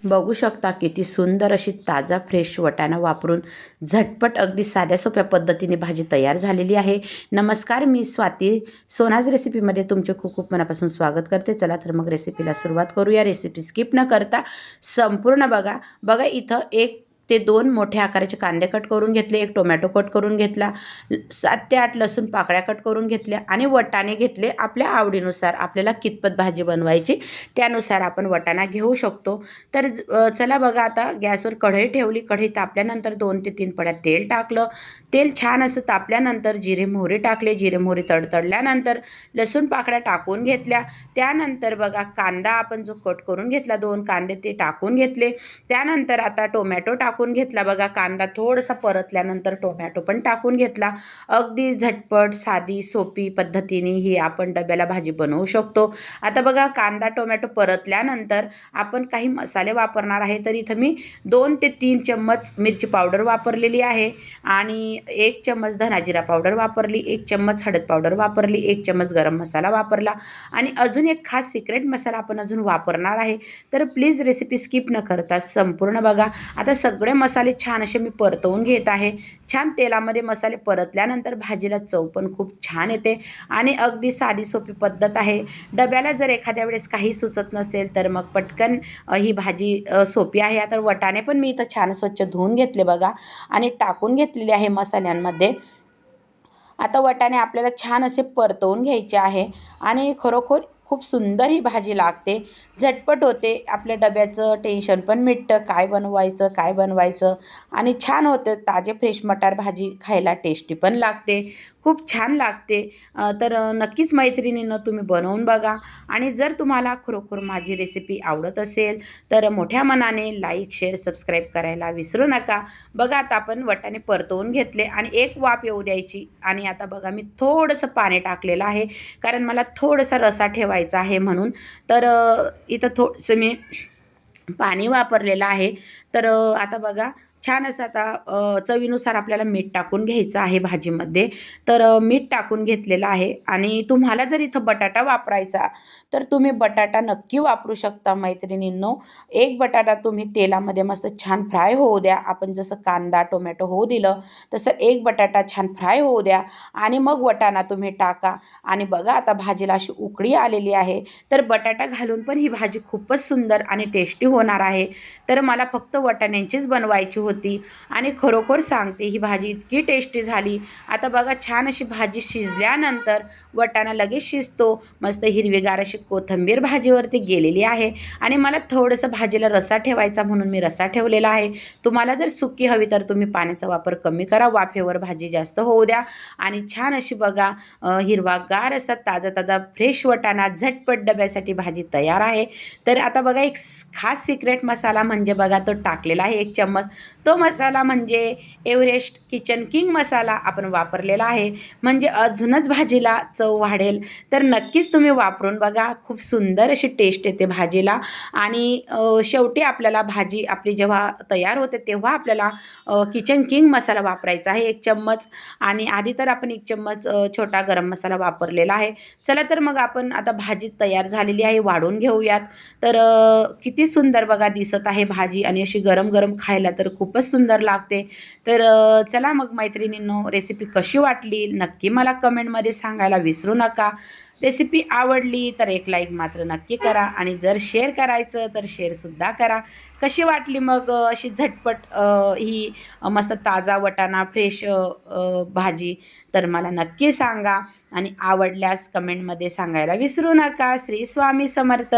बघू शकता किती सुंदर अशी ताजा फ्रेश वाटाणा वापरून झटपट अगदी साध्या सोप्या पद्धतीने भाजी तयार झालेली आहे. नमस्कार, मी स्वाती सोनाज रेसिपीमध्ये तुमचे खूप खूप मनापासून स्वागत करते. चला तर मग रेसिपीला सुरुवात करूया. रेसिपी स्किप न करता संपूर्ण बघा. बघा इथं 1 ते 2 मोठ्या आकाराचे कांदे कट करून घेतले, 1 टोमॅटो कट करून घेतला, 7 ते 8 लसूण पाकळ्या कट करून घेतल्या आणि वाटाणे घेतले. आपल्या आवडीनुसार आपल्याला कितपत भाजी बनवायची त्यानुसार आपण वाटाणा घेऊ शकतो. तर चला बघा, आता गॅसवर कढई ठेवली. कढई तापल्यानंतर 2 ते 3 पळ्या तेल टाकलं. तेल छान असं तापल्यानंतर जिरे मोहरी टाकले. जिरे मोहरी तडतडल्यानंतर लसूण पाकळ्या टाकून घेतल्या. त्यानंतर बघा कांदा आपण जो कट करून घेतला 2 कांदे ते टाकून घेतले. त्यानंतर आता टोमॅटो टाकून घेतला. बघा कांदा थोडासा परतल्यानंतर टोमॅटो पण टाकून घेतला. अगदी झटपट साधी सोपी पद्धतीने ही आपण डब्याला भाजी बनवू शकतो. आता बघा कांदा टोमॅटो परतल्यानंतर आपण काही मसाले वापरणार आहे. तर इथं मी 2 ते 3 चम्मच मिरची पावडर वापरलेली आहे आणि 1 चम्मच धना जिरा पावडर वापरली, 1 चम्मच हळद पावडर वापरली, 1 चम्मच गरम मसाला वापरला आणि अजून एक खास सिक्रेट मसाला आपण अजून वापरणार आहे. तर प्लीज रेसिपी स्किप न करता संपूर्ण बघा. आता सगळे मसाले छान असे मी परतवून घेत आहे. छान तेलामध्ये मसाले परतल्यानंतर भाजीला चव पण खूप छान येते आणि अगदी साधी सोपी पद्धत आहे. डब्याला जर एखाद्या वेळेस काही सुचत नसेल तर मग पटकन ही भाजी सोपी आहे. आता वाटाणे पण मी इथं छान स्वच्छ धुवून घेतले बघा आणि टाकून घेतलेले आहे मसाल्यांमध्ये. आता वाटाणे आपल्याला छान असे परतवून घ्यायचे आहे आणि खरोखर खूप सुंदर ही भाजी लागते. झटपट होते. आपल्या डब्याचं टेन्शन पण मिटतं, काय बनवायचं काय बनवायचं आणि छान होतं. ताजे फ्रेश मटार भाजी खायला टेस्टी पण लागते, खूप छान लागते. तर नक्कीच मैत्रिणींनो तुम्ही बनवून बघा आणि जर तुम्हाला खरोखर माझी रेसिपी आवडत असेल तर मोठ्या मनाने लाईक शेअर सबस्क्राईब करायला विसरू नका. बघा आता आपण वाटाणे परतवून घेतले आणि एक वाफ येऊ द्यायची आणि आता बघा मी थोडंसं पाणी टाकलेलं आहे कारण मला थोडासा रस्सा ठेवायचा आहे म्हणून. तर इथं थोडंसं मी पाणी वापरलेलं आहे. तर आता बघा छान असं आता चवीनुसार आपल्याला मीठ टाकून घ्यायचं आहे भाजीमध्ये. तर मीठ टाकून घेतलेलं आहे आणि तुम्हाला जर इथं बटाटा वापरायचा तर तुम्ही बटाटा नक्की वापरू शकता मैत्रिणींनो. एक बटाटा तुम्ही तेलामध्ये मस्त छान फ्राय होऊ द्या. आपण जसं कांदा टोमॅटो होऊ दिलं तसं एक बटाटा छान फ्राय होऊ द्या आणि मग वाटाणा तुम्ही टाका आणि बघा आता भाजीला अशी उकळी आलेली आहे. तर बटाटा घालून पण ही भाजी खूपच सुंदर आणि टेस्टी होणार आहे. तर मला फक्त वाटाण्यांचीच बनवायची होती आणि खरोखर सांगते ही भाजी इतकी टेस्टी झाली. आता बघा छान अशी भाजी शिजल्यानंतर वाटाणा लगेच शिजतो. मस्त हिरवीगार अशी कोथिंबीर भाजीवरती गेलेली आहे आणि मला थोडंसं भाजीला रस्सा ठेवायचा म्हणून मी रस्सा ठेवलेला आहे. तुम्हाला जर सुकी हवी तर तुम्ही पाण्याचा वापर कमी करा, वाफेवर भाजी जास्त होऊ द्या आणि छान अशी बघा हिरवागार असा ताजा ताजा फ्रेश वाटाणा झटपट डब्यासाठी भाजी तयार आहे. तर आता बघा एक खास सिक्रेट मसाला म्हणजे बघा तो टाकलेला आहे 1 चम्मच. तो मसाला म्हणजे एव्हरेस्ट किचन किंग मसाला आपण वापरलेला आहे. म्हणजे अजूनच भाजीला चव वाढेल. तर नक्कीच तुम्ही वापरून बघा. खूप सुंदर अशी टेस्ट येते भाजीला आणि शेवटी आपल्याला भाजी आपली जेव्हा तयार होते तेव्हा आपल्याला किचन किंग मसाला वापरायचा आहे 1 चम्मच आणि आधी तर आपण 1 चम्मच छोटा गरम मसाला वापरलेला आहे. चला तर मग आपण आता भाजी तयार झालेली आहे, वाढून घेऊयात. तर किती सुंदर बघा दिसत आहे भाजी आणि अशी गरम गरम खायला तर खूपच सुंदर लागते. तर चला मग मैत्रिणींनो रेसिपी कशी वाटली नक्की मला कमेंटमध्ये सांगायला विसरू नका. रेसिपी आवडली तर एक लाईक मात्र नक्की करा आणि जर शेअर करायचं तर शेअरसुद्धा करा. कशी वाटली मग अशी झटपट ही मस्त ताजा वाटाणा फ्रेश भाजी तर मला नक्की सांगा आणि आवडल्यास कमेंटमध्ये सांगायला विसरू नका. श्री स्वामी समर्थ.